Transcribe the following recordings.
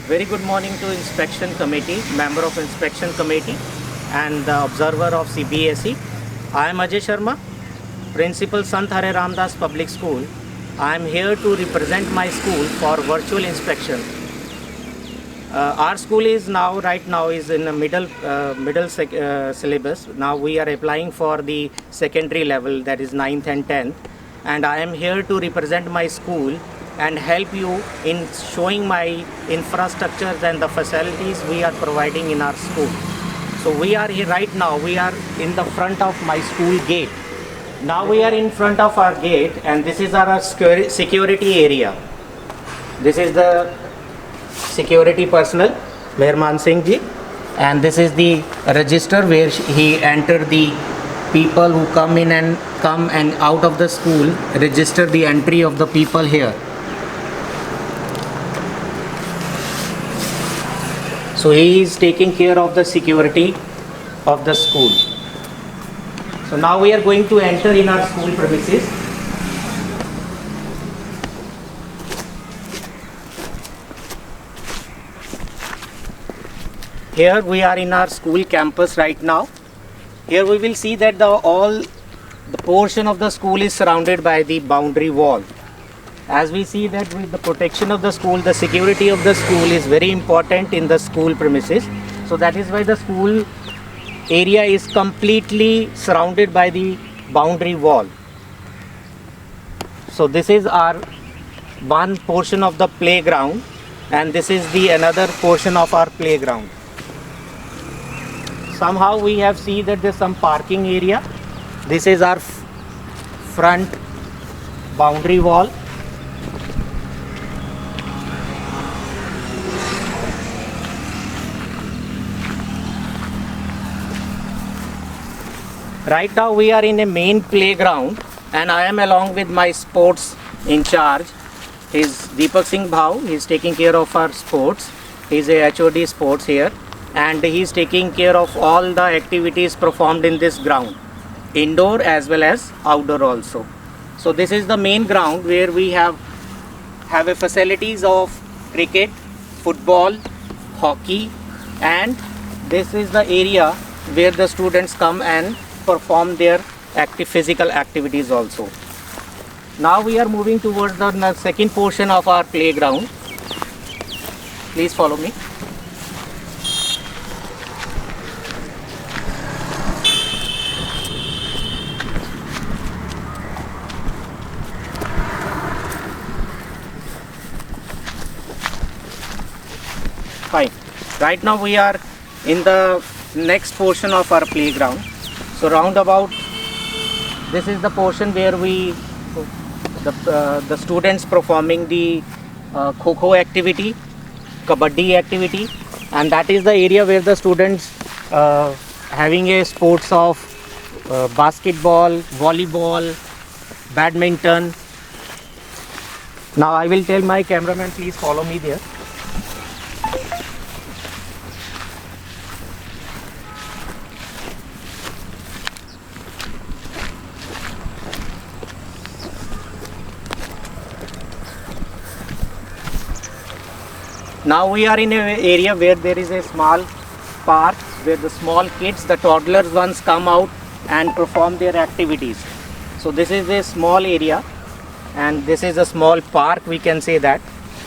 Very good morning to Inspection Committee, member of Inspection Committee and the observer of CBSE. I am Ajay Sharma, Principal Sant Hare Ramdas Public School. I am here to represent my school for virtual inspection. Our school is right now is in the middle syllabus. Now we are applying for the secondary level, that is 9th and 10th, and I am here to represent my school and help you in showing my infrastructures and the facilities we are providing in our school. So we are here right now, we are in the front of my school gate. Now we are in front of our gate, and this is our security area. This is the security personnel, Meherman Singh ji, and this is the register where he enter the people who come and out of the school, register the entry of the people here. So he is taking care of the security of the school. So now we are going to enter in our school premises. Here we are in our school campus right now. Here we will see that all the portion of the school is surrounded by the boundary wall. As we see that with the protection of the school, the security of the school is very important in the school premises. So that is why the school area is completely surrounded by the boundary wall. So this is our one portion of the playground, and this is the another portion of our playground. Somehow we have seen that there's some parking area. This is our front boundary wall. Right now we are in a main playground, and I am along with my sports in charge. He is Deepak Singh Bhau. He is taking care of our sports. He is a HOD sports here, and he is taking care of all the activities performed in this ground, indoor as well as outdoor also. So this is the main ground where we have a facilities of cricket, football, hockey, and this is the area where the students come and perform their physical activities also. Now we are moving towards the second portion of our playground. Please follow me. Fine. Right now we are in the next portion of our playground. So roundabout, this is the portion where the students performing the Kho activity, Kabaddi activity, and that is the area where the students having a sports of basketball, volleyball, badminton. Now I will tell my cameraman, please follow me there. Now we are in an area where there is a small park where the small kids, the toddlers ones come out and perform their activities. So this is a small area, and this is a small park, we can say that,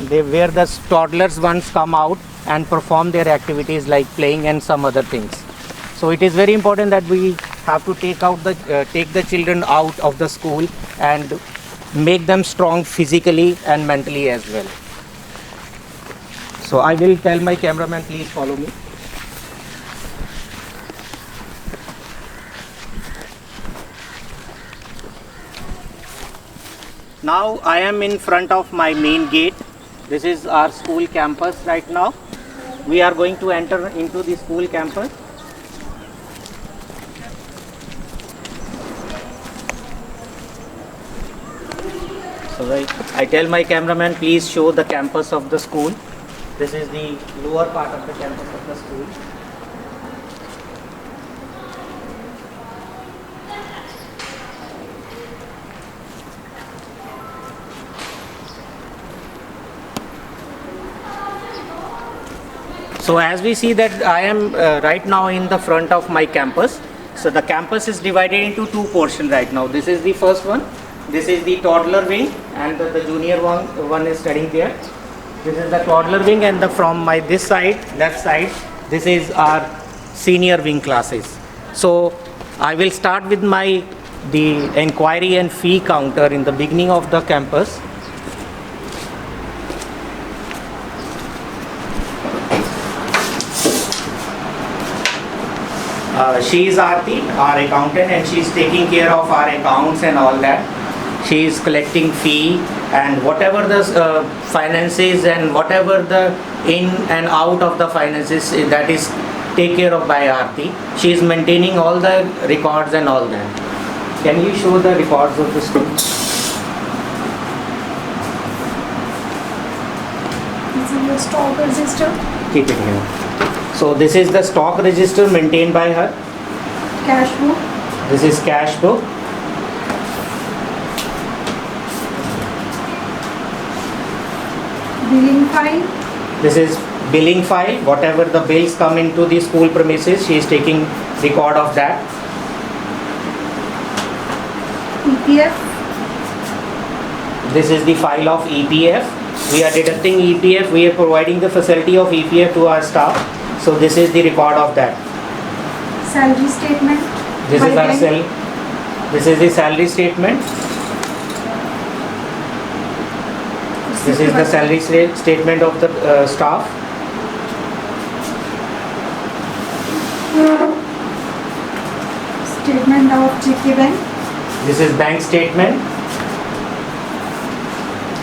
where the toddlers ones come out and perform their activities like playing and some other things. So it is very important that we have to take the children out of the school and make them strong physically and mentally as well. So I will tell my cameraman, please follow me. Now I am in front of my main gate. This is our school campus right now. We are going to enter into the school campus. So I tell my cameraman, please show the campus of the school. This is the lower part of the campus of the school. So as we see that I am right now in the front of my campus. So the campus is divided into two portions right now. This is the first one. This is the toddler wing, and the junior one is studying there. This is the toddler wing, and from my this side, left side, this is our senior wing classes. So I will start with the enquiry and fee counter in the beginning of the campus. She is Aarti, our accountant, and she is taking care of our accounts and all that. She is collecting fee and whatever the finances and whatever the in and out of the finances, that is take care of by Aarti. She is maintaining all the records and all that. Can you show the records of the school? This is the stock register. Keep it here. So this is the stock register maintained by her. Cash book. This is cash book. Billing file. This is billing file. Whatever the bills come into the school premises, she is taking record of that. EPF. This is the file of EPF. We are deducting EPF. We are providing the facility of EPF to our staff. So this is the record of that. Salary statement. This is our cell. This is the salary statement. This is the salary statement of the staff. Statement of JK Bank. This is bank statement.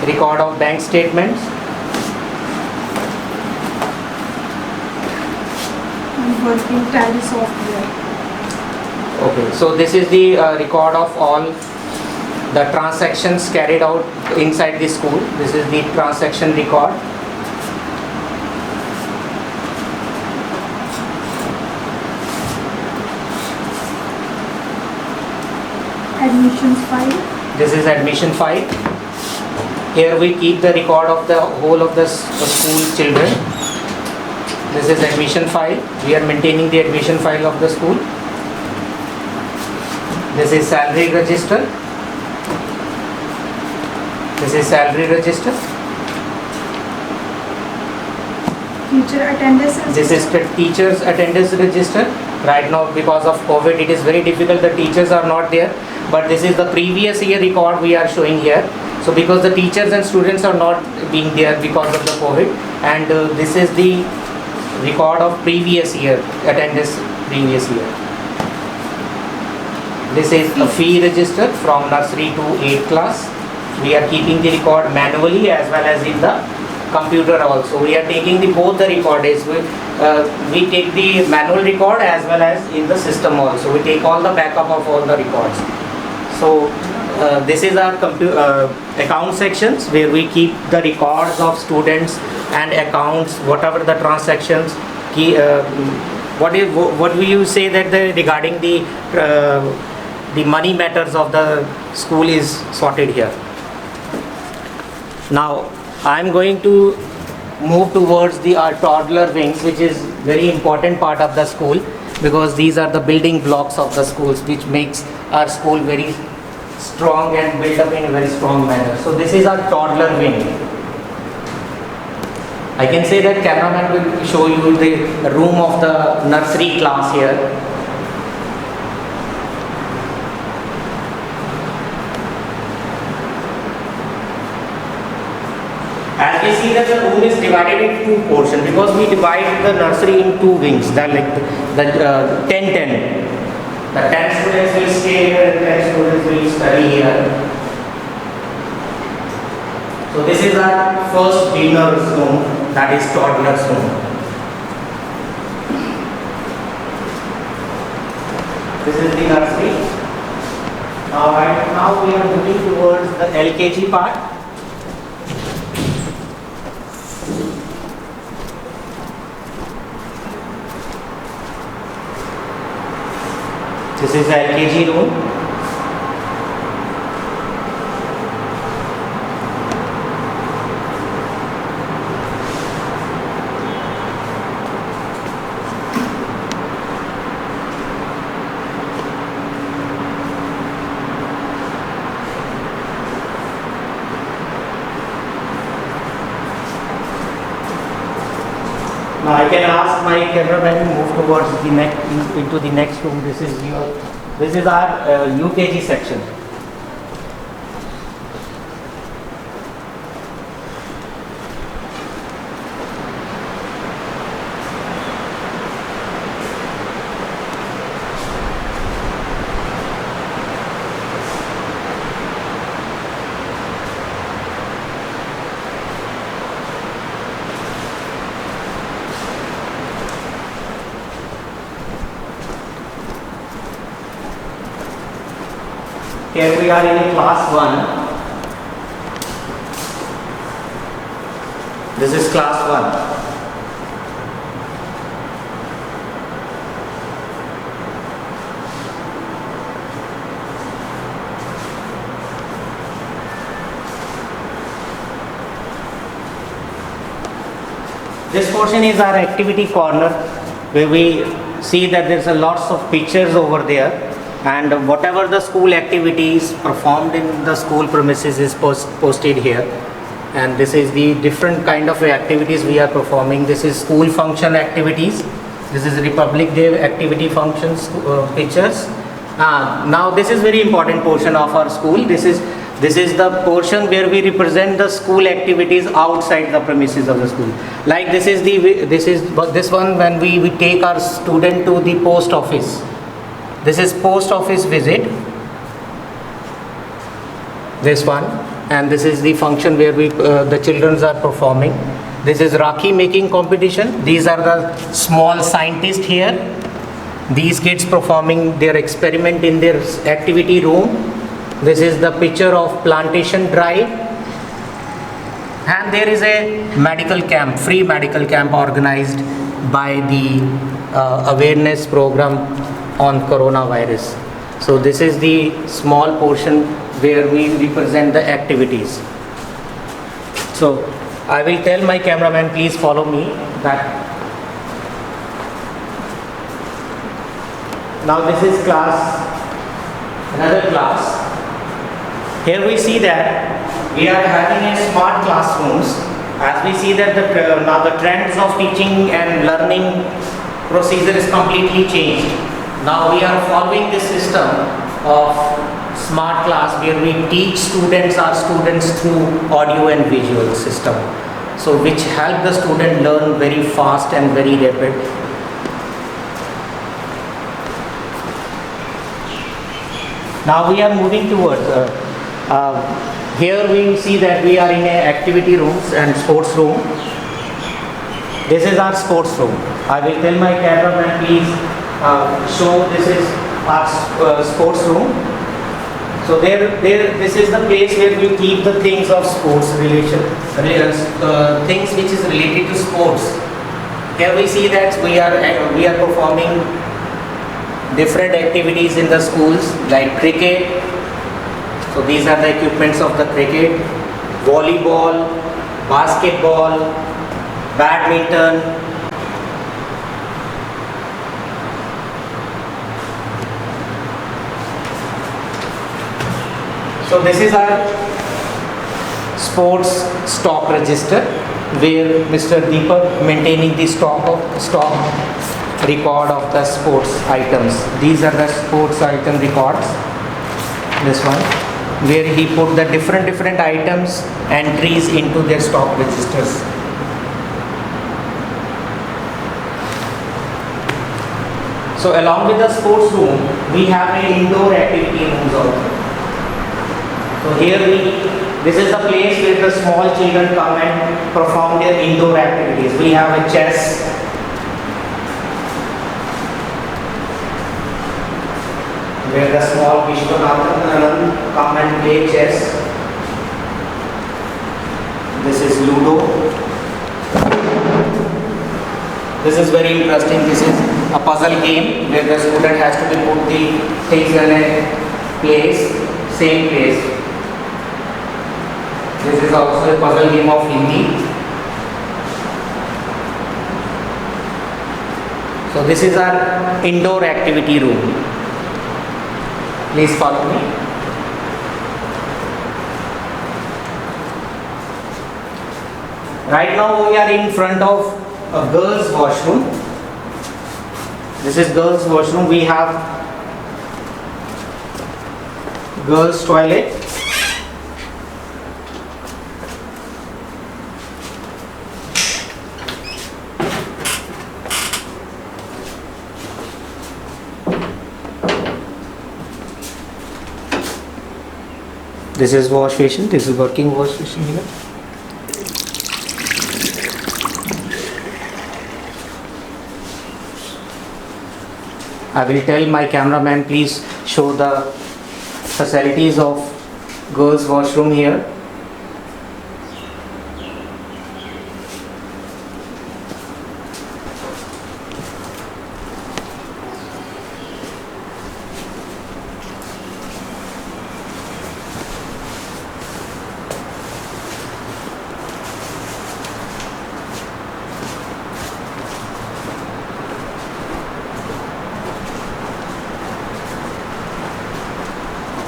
Record of bank statements. And working tally software. Okay, so this is the record of all the transactions carried out inside the school. This is the transaction record. Admissions file. This is admission file. Here we keep the record of the whole of the school children. This is admission file. We are maintaining the admission file of the school. This is salary register. This is salary register. Teacher attendance register. This is the teachers attendance register. Right now because of COVID it is very difficult, the teachers are not there, but this is the previous year record we are showing here. So because the teachers and students are not being there because of the COVID, and this is the record of previous year attendance previous year. This is a fee register from nursery to 8th class. We are keeping the record manually as well as in the computer also. We are taking both the records. We take the manual record as well as in the system also. We take all the backup of all the records. So this is our account sections where we keep the records of students and accounts, whatever the transactions. What will you say that regarding the money matters of the school is sorted here. Now I am going to move towards the toddler wings, which is very important part of the school, because these are the building blocks of the schools, which makes our school very strong and built up in a very strong manner. So this is our toddler wing. I can say that cameraman will show you the room of the nursery class here. As we see that the room is divided into two portions, because we divide the nursery in two wings, that like the 10-10. The 10 students will stay here and 10 students will study here. So this is our first beginner's room, that is toddler's room. This is the nursery. Right now we are moving towards the LKG part. This is the LKG room. Now I can ask my cameraman to move towards the into the next room. This is our UKG section. Here we are in a class 1. This is class 1. This portion is our activity corner, where we see that there's a lots of pictures over there. And whatever the school activities performed in the school premises is posted here. And this is the different kind of activities we are performing. This is school function activities. This is Republic Day activity functions pictures. Now this is very important portion of our school. This is the portion where we represent the school activities outside the premises of the school. Like this one when we take our student to the post office. This is post office visit, this one, and this is the function where the children are performing. This is Rakhi making competition. These are the small scientists here. These kids performing their experiment in their activity room. This is the picture of plantation drive. And there is a medical camp, free medical camp organized by the awareness program on coronavirus. So this is the small portion where we represent the activities. So I will tell my cameraman, please follow me back. Now this is another class. Here we see that we are having a smart classrooms. As we see that now the trends of teaching and learning procedure is completely changed. Now we are following this system of smart class where we teach our students through audio and visual system. So which help the student learn very fast and very rapid. Now we are moving towards, here we see that we are in a activity rooms and sports room. This is our sports room. I will tell my cameraman, please show this is our sports room. So this is the place where we keep the things of sports things which is related to sports. Here we see that we are performing different activities in the schools like cricket. So these are the equipments of the cricket, volleyball, basketball, badminton. So this is our sports stock register where Mr. Deepak maintaining the stock record of the sports items. These are the sports item records. This one where he put the different items entries into their stock registers. So along with the sports room, we have an indoor activity rooms also. So here this is the place where the small children come and perform their indoor activities. We have a chess, where the small Vishwanathan come and play chess. This is Ludo. This is very interesting. This is a puzzle game where the student has to be put the things in a place, same place. This is also a puzzle game of Hindi. So this is our indoor activity room. Please follow me. Right now we are in front of a girls' washroom. This is girls' washroom. We have girls' toilet. This is wash basin. This is working wash basin here. I will tell my cameraman, please show the facilities of girls' washroom here.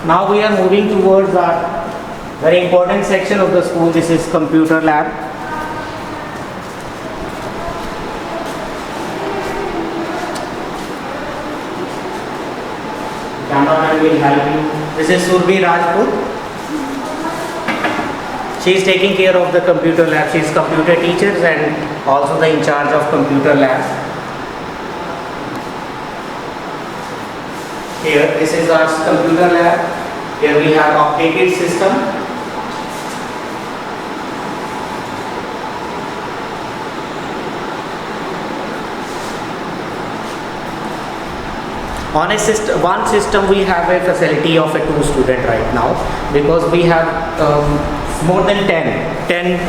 Now we are moving towards our very important section of the school. This is computer lab. Cameraman will help you. This is Surbhi Rajput. She is taking care of the computer lab. She is computer teacher and also the in charge of computer lab. Here, this is our computer lab. Here we have updated system. On a system, one system we have a facility of a 2 student right now, because we have more than 10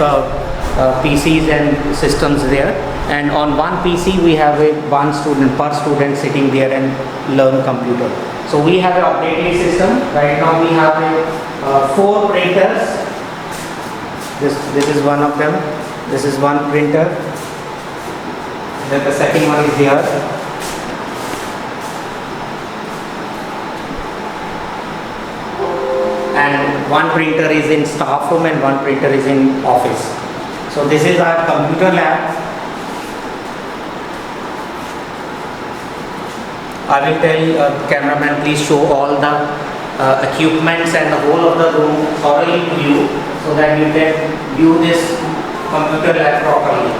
PCs and systems there, and on one PC we have a 1 student per student sitting there and learn computer. So we have an updated system. Right now we have a 4 printers. This is one of them. This is one printer. Then the second one is here. And one printer is in staff room and one printer is in office. So this is our computer lab. I will tell cameraman, please show all the equipments and the whole of the room thoroughly to you, so that you can view this computer lab properly.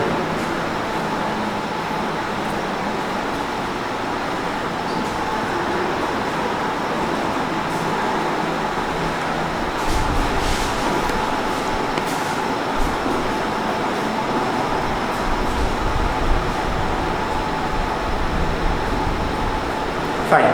Fine.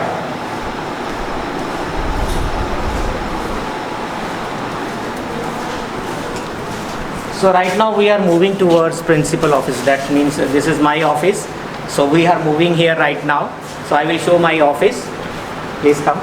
So right now we are moving towards principal office. That means this is my office. So we are moving here right now. So I will show my office. Please come.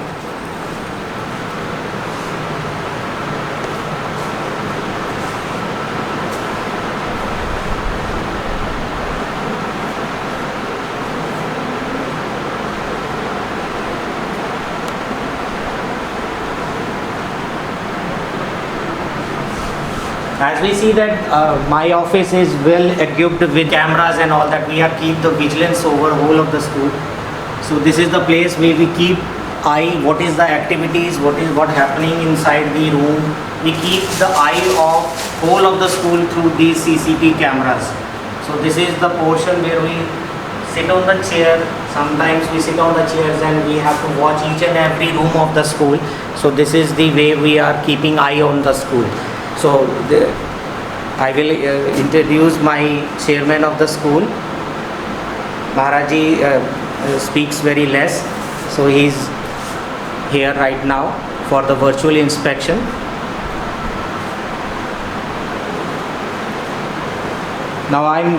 As we see that my office is well equipped with cameras and all that, we have keep the vigilance over whole of the school. So this is the place where we keep eye, what is the activities, what happening inside the room. We keep the eye of whole of the school through these CCTV cameras. So this is the portion where we sit on the chair. Sometimes we sit on the chairs and we have to watch each and every room of the school. So this is the way we are keeping eye on the school. So I will introduce my chairman of the school. Maharaji speaks very less, so he is here right now for the virtual inspection. Now I'm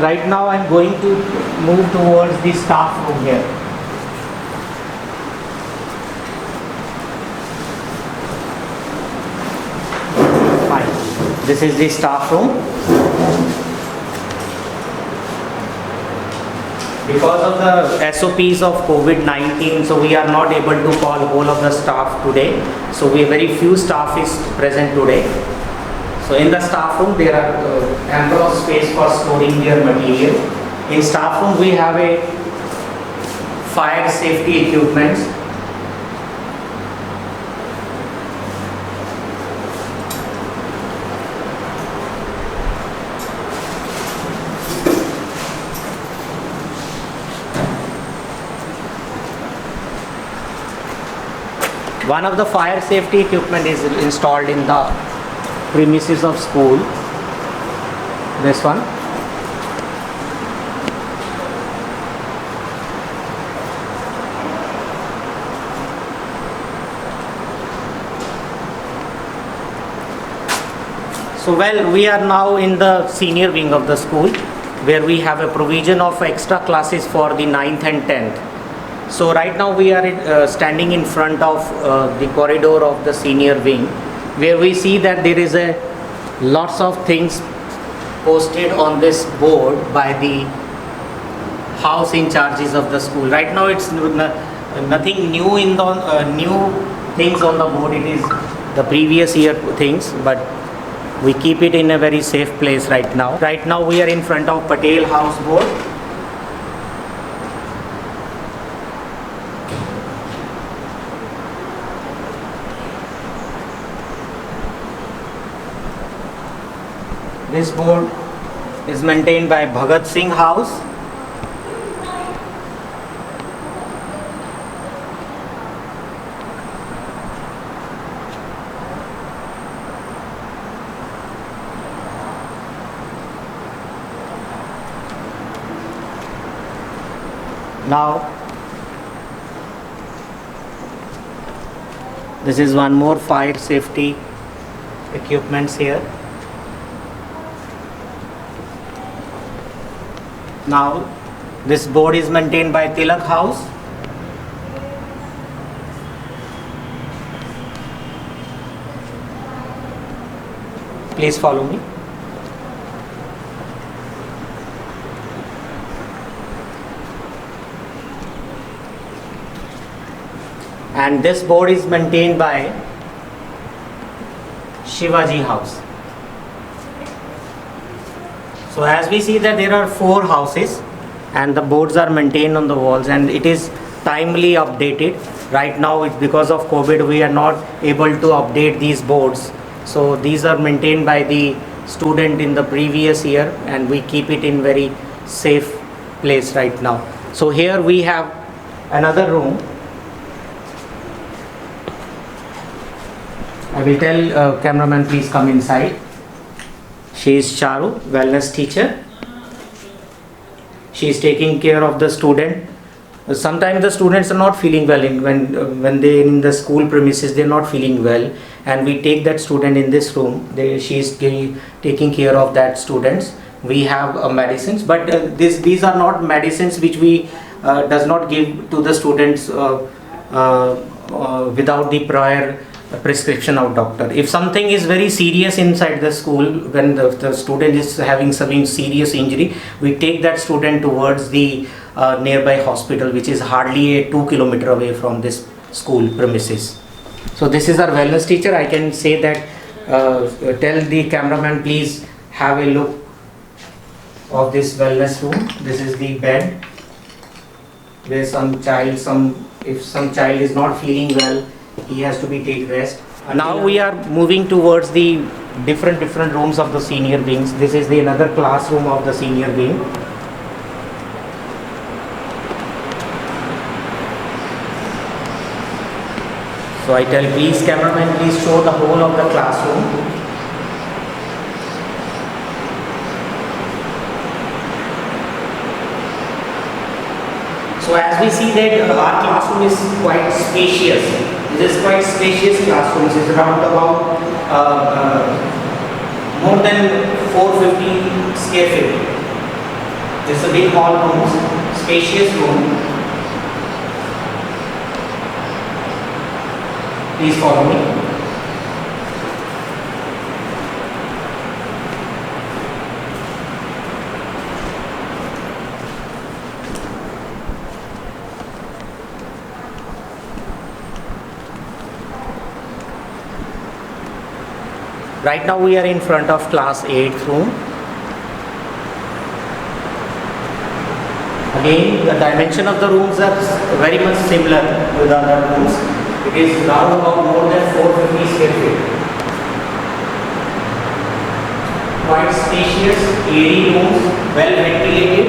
going to move towards the staff room here. This is the staff room. Because of the SOPs of COVID-19, so we are not able to call whole of the staff today. So we very few staff is present today. So in the staff room there are ample of space for storing their material. In staff room we have a fire safety equipments. One of the fire safety equipment is installed in the premises of school. This one. So well, we are now in the senior wing of the school, where we have a provision of extra classes for the 9th and 10th. So right now we are standing in front of the corridor of the senior wing, where we see that there is a lots of things posted on this board by the house in charges of the school. Right now it's nothing new in the new things on the board. It is the previous year things, but we keep it in a very safe place right now. Right now we are in front of Patel House board. This board is maintained by Bhagat Singh House. Now, this is one more fire safety equipments here. Now, this board is maintained by Tilak House. Please follow me. And this board is maintained by Shivaji House. So as we see that there are 4 houses and the boards are maintained on the walls, and it is timely updated. Right now it's because of COVID we are not able to update these boards. So these are maintained by the student in the previous year, and we keep it in very safe place right now. So here we have another room. I will tell cameraman please come inside. She is Charu, wellness teacher. She is taking care of the student. Sometimes the students are not feeling well when they in the school premises, they are not feeling well, and we take that student in this room. She is taking care of that students. We have medicines, but these are not medicines which we does not give to the students without the prior prescription of doctor. If something is very serious inside the school, when the student is having some serious injury, we take that student towards the nearby hospital, which is hardly a 2 kilometer away from this school premises. So this is our wellness teacher. I can say that tell the cameraman please have a look of this wellness room. This is the bed where if some child is not feeling well, he has to be take rest. Now we are moving towards the different rooms of the senior wings. This is the another classroom of the senior wing. So I tell please cameraman please show the whole of the classroom. So as we see that our classroom is quite spacious. This is quite spacious classroom. It is around about more than 450 square feet. This is a big hall room, spacious room. Please follow me. Right now we are in front of class 8th room. Again, the dimension of the rooms are very much similar to the other rooms. It is round about more than 450 square feet. Quite spacious, airy rooms, well ventilated.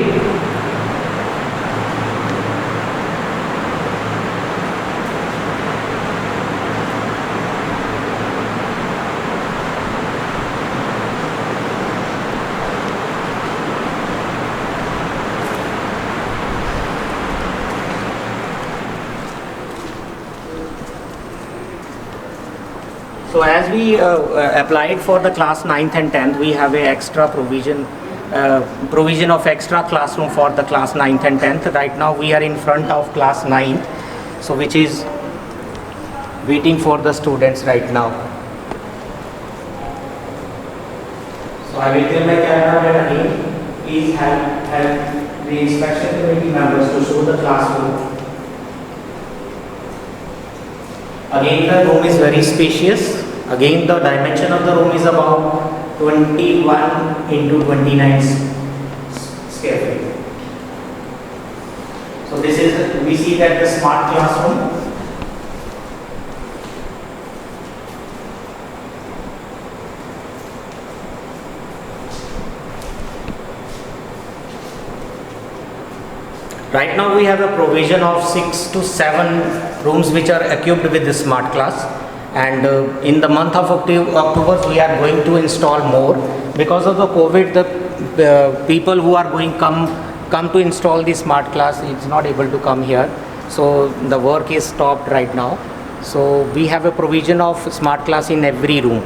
So as we applied for the class 9th and 10th, we have a extra provision of extra classroom for the class 9th and 10th. Right now we are in front of class 9th, so which is waiting for the students right now. So I will tell my cameraman again, please help the inspection committee members to show the classroom. Again, the room is very spacious. Again, the dimension of the room is about 21 into 29 square feet. So this is, we see that the smart classroom. Right now we have a provision of 6 to 7 rooms which are equipped with the smart class, and in the month of October we are going to install more. Because of the COVID, the people who are going come to install the smart class is not able to come here, so the work is stopped right now. So we have a provision of smart class in every room.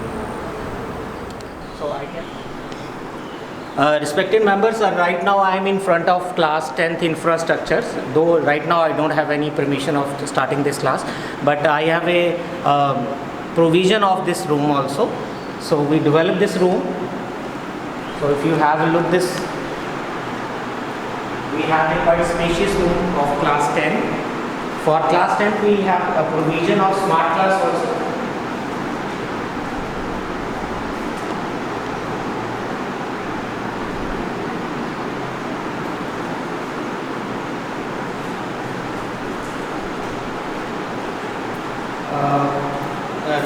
Respected members, right now I am in front of class 10th infrastructures, though right now I don't have any permission of starting this class, but I have a provision of this room also. So we developed this room. So if you have a look this, we have a quite spacious room of class 10. For class 10 we have a provision of smart class also.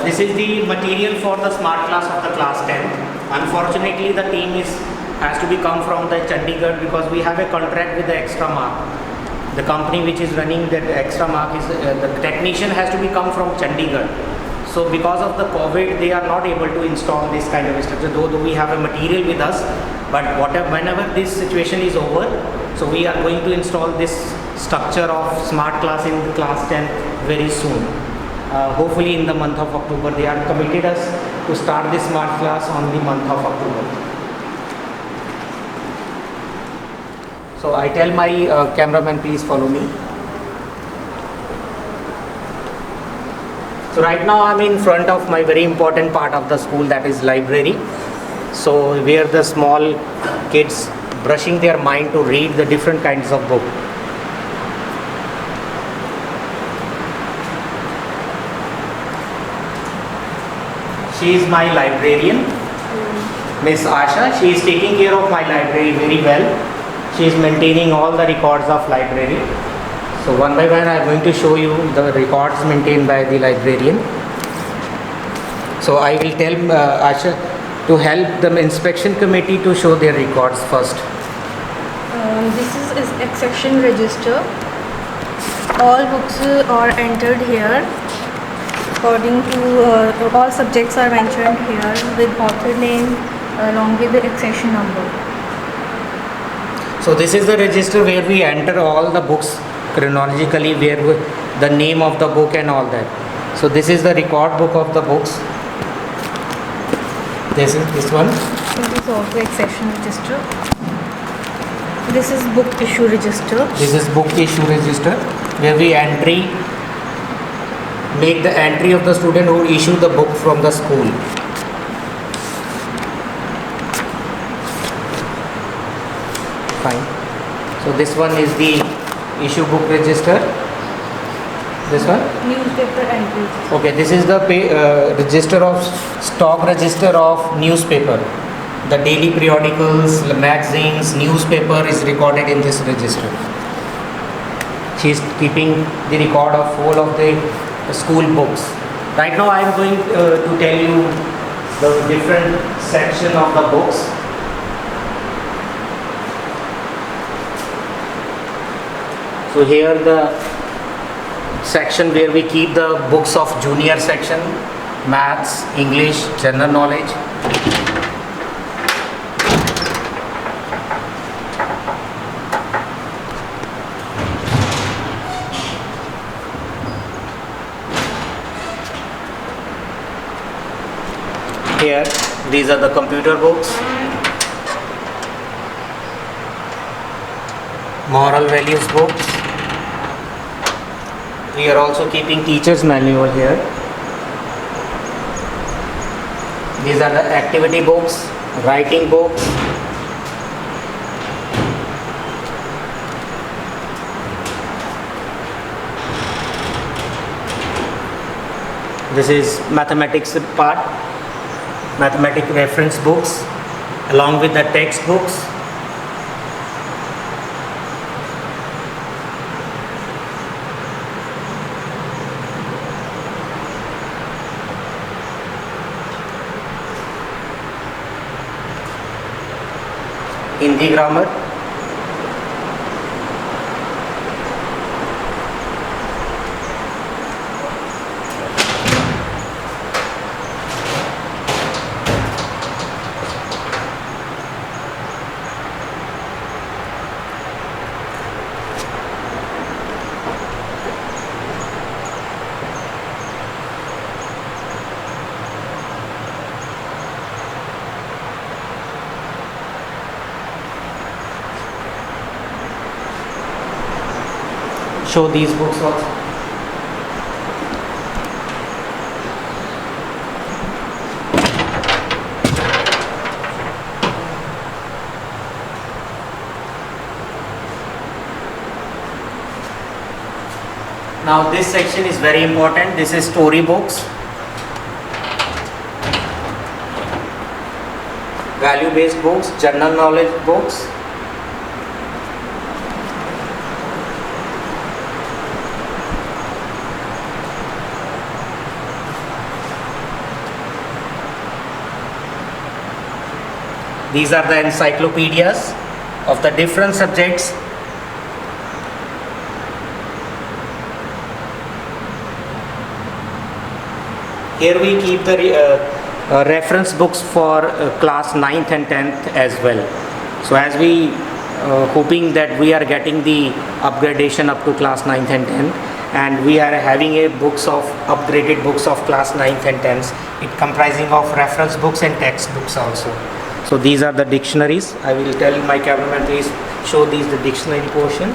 This is the material for the smart class of the class 10. Unfortunately, the team has to be come from the Chandigarh because we have a contract with the Extra Mark. The company which is running that Extra Mark is the technician has to be come from Chandigarh. So because of the COVID, they are not able to install this kind of structure. Though we have a material with us, but whenever this situation is over, so we are going to install this structure of smart class in class 10 very soon. Hopefully in the month of October. They are committed us to start this smart class on the month of October. So I tell my cameraman, please follow me. So right now I'm in front of my very important part of the school, that is library. So where the small kids brushing their mind to read the different kinds of books. She is my librarian, Miss Asha. She is taking care of my library very well. She is maintaining all the records of library. So one by one I am going to show you the records maintained by the librarian. So I will tell Asha to help the inspection committee to show their records first. This is accession register. All books are entered here. According to all subjects are mentioned here with author name along with the accession number. So this is the register where we enter all the books chronologically, where the name of the book and all that. So this is the record book of the books. This is this one. This is also accession register. This is book issue register. This is book issue register where we make the entry of the student who issued the book from the school. Fine. So this one is the issue book register. This one? Newspaper entries. Okay, this is the register of stock register of newspaper. The daily periodicals, the magazines, newspaper is recorded in this register. She is keeping the record of all of the school books. Right now I am going to tell you the different section of the books. So here the section where we keep the books of junior section, maths, English, general knowledge. Here, these are the computer books, moral values books. We are also keeping teacher's manual here. These are the activity books, writing books. This is mathematics part, mathematics reference books along with the textbooks. Hindi grammar. Show these books also. Now this section is very important. This is story books, value based books, general knowledge books. These are the encyclopedias of the different subjects. Here we keep the reference books for class 9th and 10th as well. So as we hoping that we are getting the upgradation up to class 9th and 10th, and we are having a books of upgraded books of class 9th and 10th. It comprising of reference books and textbooks also. So these are the dictionaries. I will tell my cameraman, please show these the dictionary portion.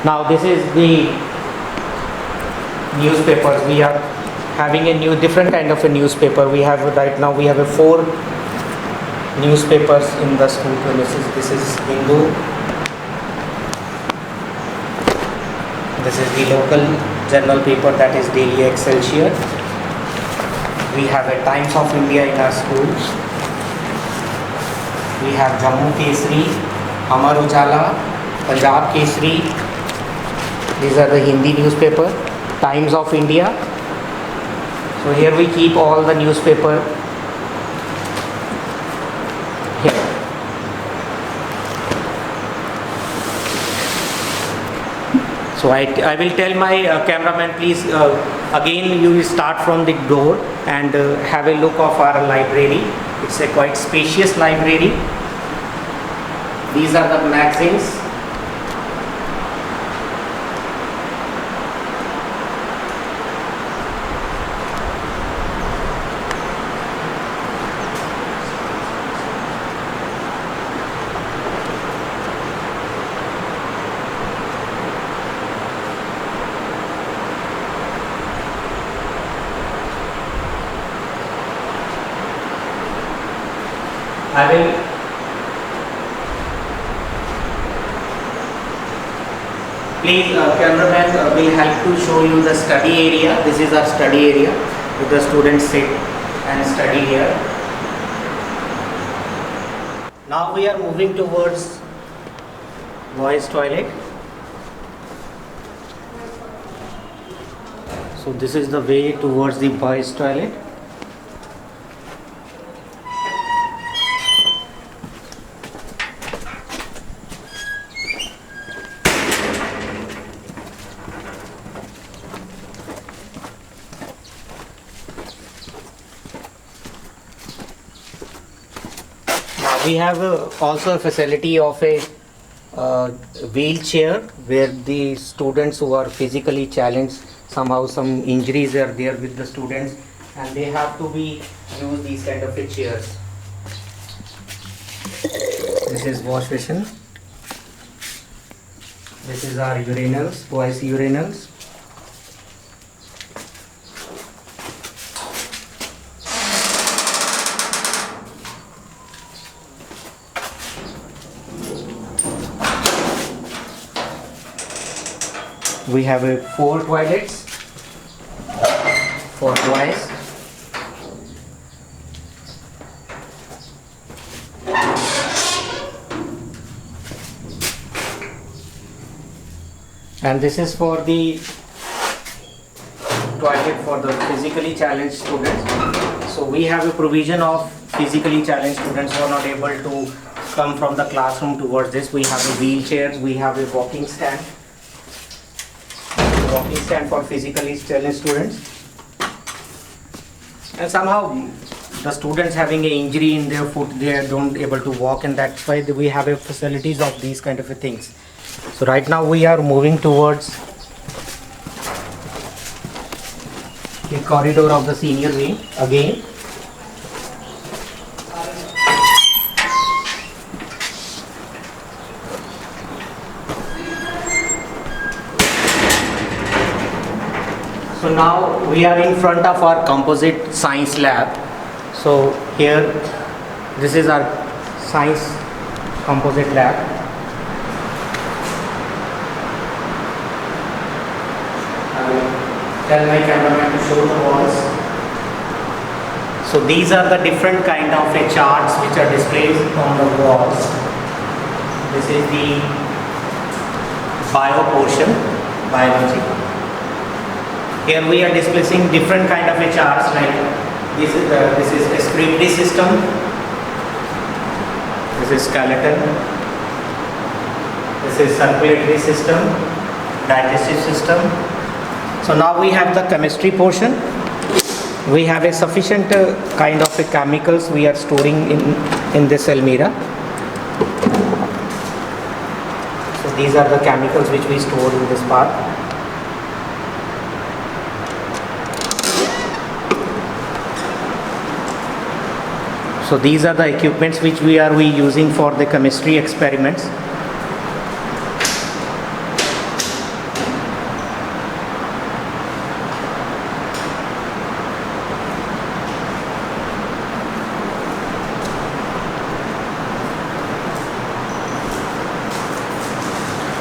Now this is the newspapers. We are having a new different kind of a newspaper. We have right now we have a 4 newspapers in the school premises. This is Hindu. This is the local journal paper, that is Daily Excelsior. We have a Times of India in our schools. We have Jammu Kesari, Amar Ujala, Punjab Kesari. These are the Hindi newspaper, Times of India. So here we keep all the newspaper here. So I will tell my cameraman, please again you will start from the door and have a look of our library. It's a quite spacious library. These are the magazines. I will please cameraman will help to show you the study area. This is our study area where the students sit and study here. Now we are moving towards boys toilet. So this is the way towards the boys toilet. We have also a facility of a wheelchair where the students who are physically challenged, somehow some injuries are there with the students and they have to be use these kind of chairs. This is wash basin. This is our urinals, boys urinals. We have 4 toilets for boys. And this is for the toilet for the physically challenged students. So we have a provision of physically challenged students who are not able to come from the classroom towards this. We have a wheelchairs, we have a walking stand for physically challenged students, and somehow the students having an injury in their foot, they are don't able to walk, and that's why we have a facilities of these kind of things. So right now we are moving towards the corridor of the senior wing again. So now we are in front of our composite science lab. So here, this is our science composite lab. I will tell my cameraman to show the walls. So these are the different kind of charts which are displayed on the walls. This is the bio portion, biology. Here we are displaying different kind of charts, like this is respiratory system, this is skeleton, this is circulatory system, digestive system. So now we have the chemistry portion. We have a sufficient kind of chemicals we are storing in this Almira. So these are the chemicals which we store in this part. So these are the equipments which we are using for the chemistry experiments.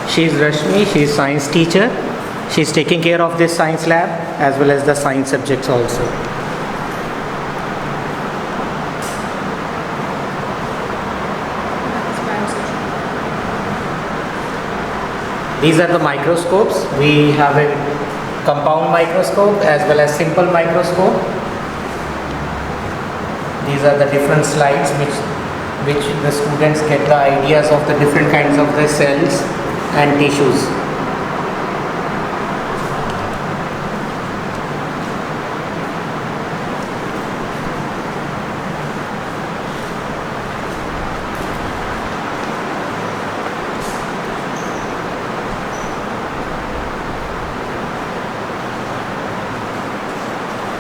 She is Rashmi, she is science teacher. She is taking care of this science lab as well as the science subjects also. These are the microscopes. We have a compound microscope as well as simple microscope. These are the different slides which the students get the ideas of the different kinds of the cells and tissues.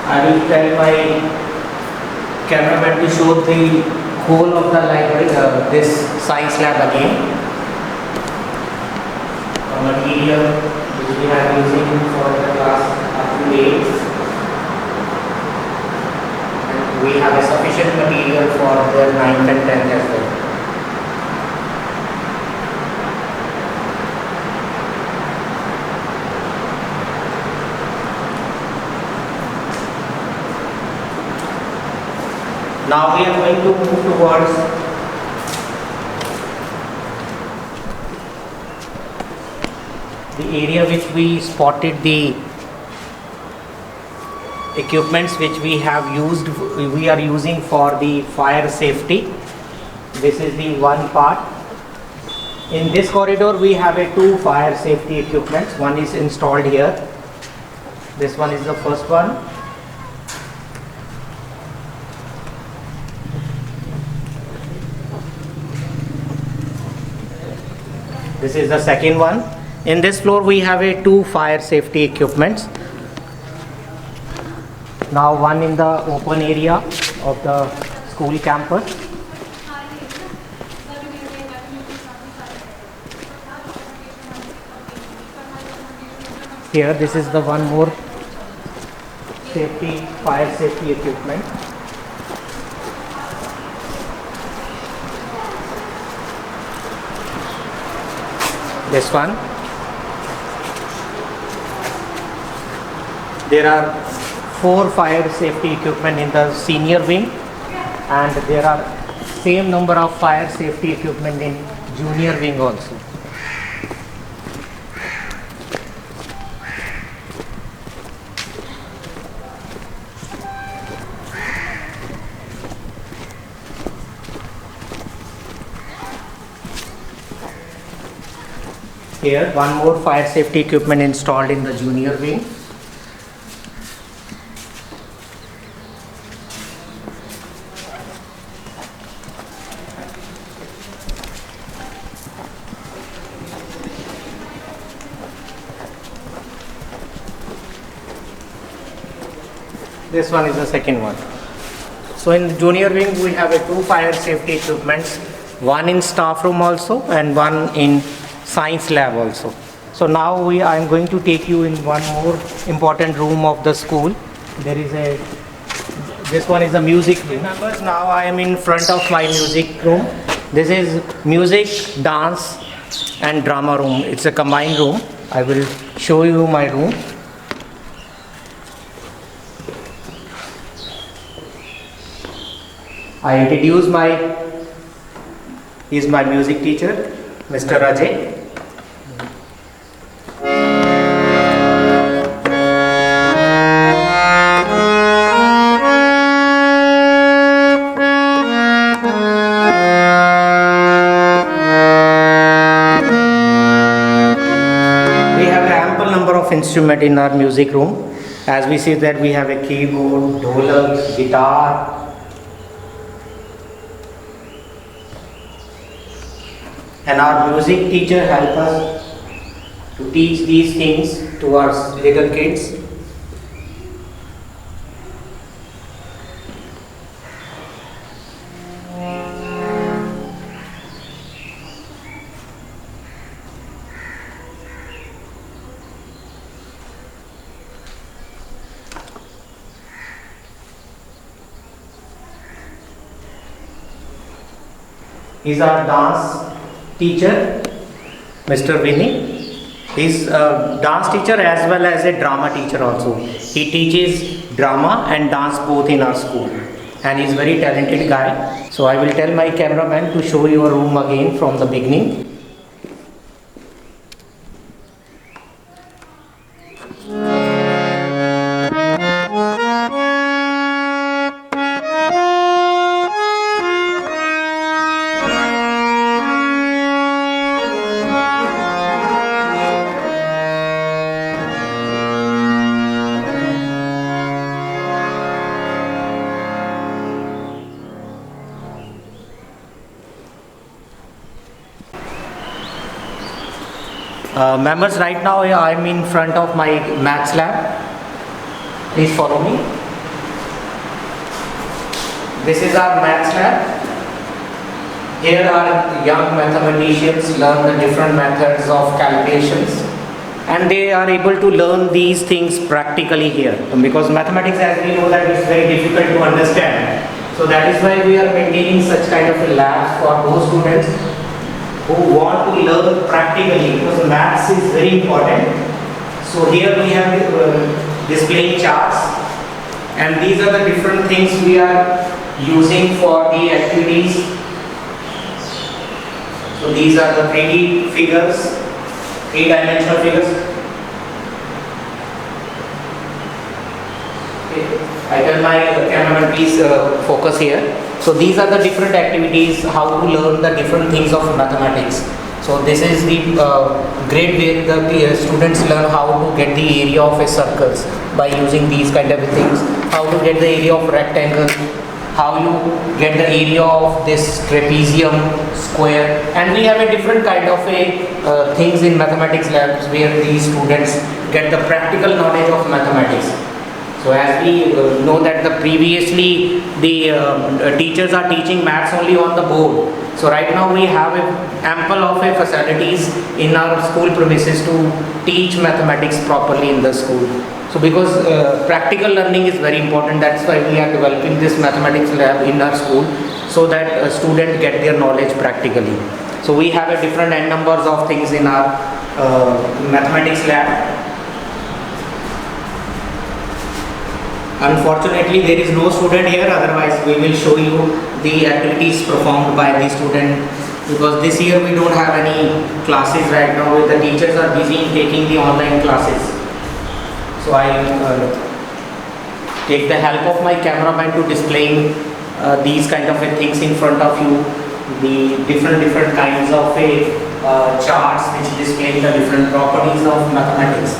I will tell my cameraman to show the whole of the library, this science lab again. The material which we are using for the class up to 8. And we have a sufficient material for the 9th and 10th as well. Now we are going to move towards the area which we spotted the equipments which we are using for the fire safety. This is the one part. In this corridor we have two fire safety equipments. One is installed here. This one is the first one. This is the second one. In this floor we have two fire safety equipments. Now one in the open area of the school campus. Here this is the one more fire safety equipment. This one. There are 4 fire safety equipment in the senior wing, and there are same number of fire safety equipment in junior wing also. Here one more fire safety equipment installed in the junior wing. This one is the second one. So in the junior wing we have two fire safety equipments, one in staff room also and one in science lab also. So now I am going to take you in one more important room of the school. This one is the music room. Members, now I am in front of my music room. This is music, dance and drama room. It's a combined room. I will show you my room. I introduce he is my music teacher, Mr. Rajay. We have an ample number of instruments in our music room. As we see that we have a keyboard, dholak, guitar, and our music teacher help us to teach these things to our little kids. He's our dance teacher, Mr. Vinny. He's a dance teacher as well as a drama teacher also. He teaches drama and dance both in our school, and he's a very talented guy. So I will tell my cameraman to show your room again from the beginning. Members, right now I am in front of my maths lab. Please follow me. This is our maths lab. Here our young mathematicians learn the different methods of calculations, and they are able to learn these things practically here, because mathematics, as we know, that is very difficult to understand. So that is why we are maintaining such kind of a labs for those students who want to learn practically, because maths is very important. So here we have displaying charts, and these are the different things we are using for the activities. So these are the 3D figures, three-dimensional figures. Okay. I tell my cameraman, please focus here. So these are the different activities, how to learn the different things of mathematics. So this is the grade where the students learn how to get the area of a circles by using these kind of things, how to get the area of rectangle, how you get the area of this trapezium, square, and we have a different kind of a things in mathematics labs where these students get the practical knowledge of mathematics. So as we know that the previously the teachers are teaching maths only on the board. So right now we have a ample of a facilities in our school premises to teach mathematics properly in the school. So because practical learning is very important, that's why we are developing this mathematics lab in our school so that students get their knowledge practically. So we have a different n numbers of things in our mathematics lab. Unfortunately, there is no student here, otherwise we will show you the activities performed by the student, because this year we don't have any classes right now. The teachers are busy in taking the online classes. So I take the help of my cameraman to displaying these kind of things in front of you, the different kinds of charts which display the different properties of mathematics.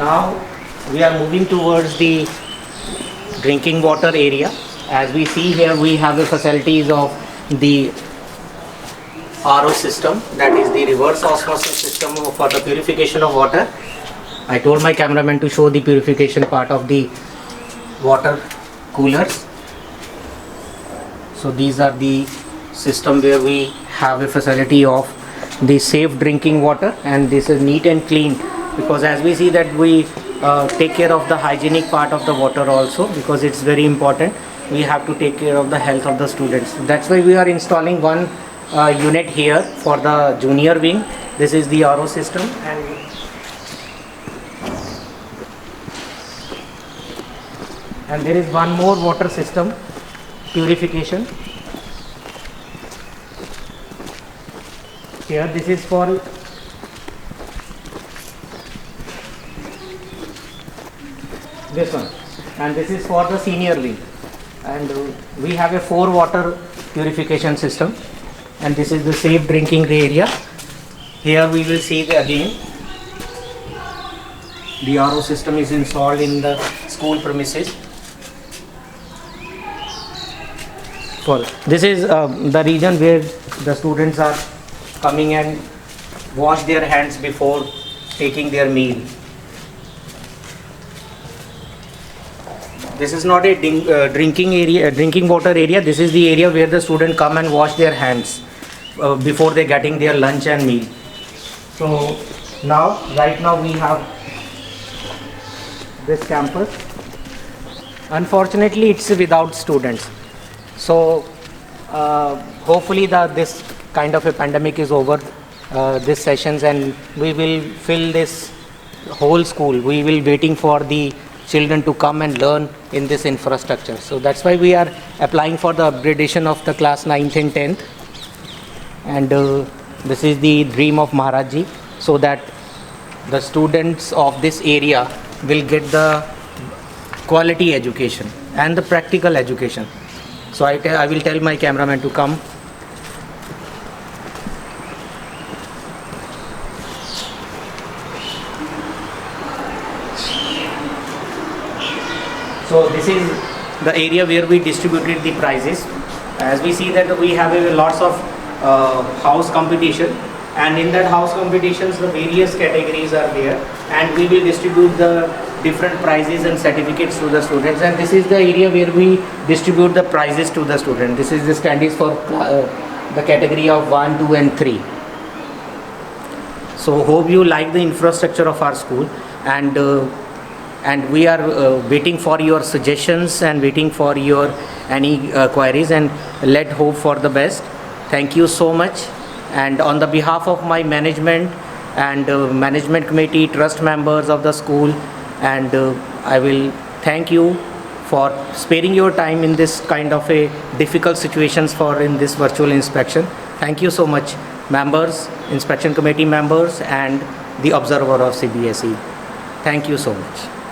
Now we are moving towards the drinking water area. As we see here, we have the facilities of the RO system, that is the reverse osmosis system for the purification of water. I told my cameraman to show the purification part of the water coolers. So these are the system where we have a facility of the safe drinking water, and this is neat and clean, because as we see that we take care of the hygienic part of the water also, because it's very important. We have to take care of the health of the students. That's why we are installing one unit here for the junior wing. This is the RO system, and there is one more water system purification. Here this is for this one, and this is for the senior wing, and we have a 4 water purification system, and this is the safe drinking area. Here we will see again the RO system is installed in the school premises. This is the region where the students are coming and wash their hands before taking their meal. This is not a drinking water area. This is the area where the students come and wash their hands before they getting their lunch and meal. So right now we have this campus. Unfortunately, it's without students. So hopefully this kind of a pandemic is over, this sessions, and we will fill this whole school. We will waiting for the children to come and learn in this infrastructure. So that's why we are applying for the upgradation of the class 9th and 10th. And this is the dream of Maharajji, so that the students of this area will get the quality education and the practical education. So I will tell my cameraman to come. So this is the area where we distributed the prizes. As we see that we have lots of house competition, and in that house competitions the various categories are there, and we will distribute the different prizes and certificates to the students. And this is the area where we distribute the prizes to the student. This is the standees for the category of 1, 2 and 3. So hope you like the infrastructure of our school, and we are waiting for your suggestions and waiting for your any queries, and let hope for the best. Thank you so much. And on the behalf of my management and management committee, trust members of the school, and I will thank you for sparing your time in this kind of a difficult situations for in this virtual inspection. Thank you so much, members, inspection committee members, and the observer of CBSE. Thank you so much.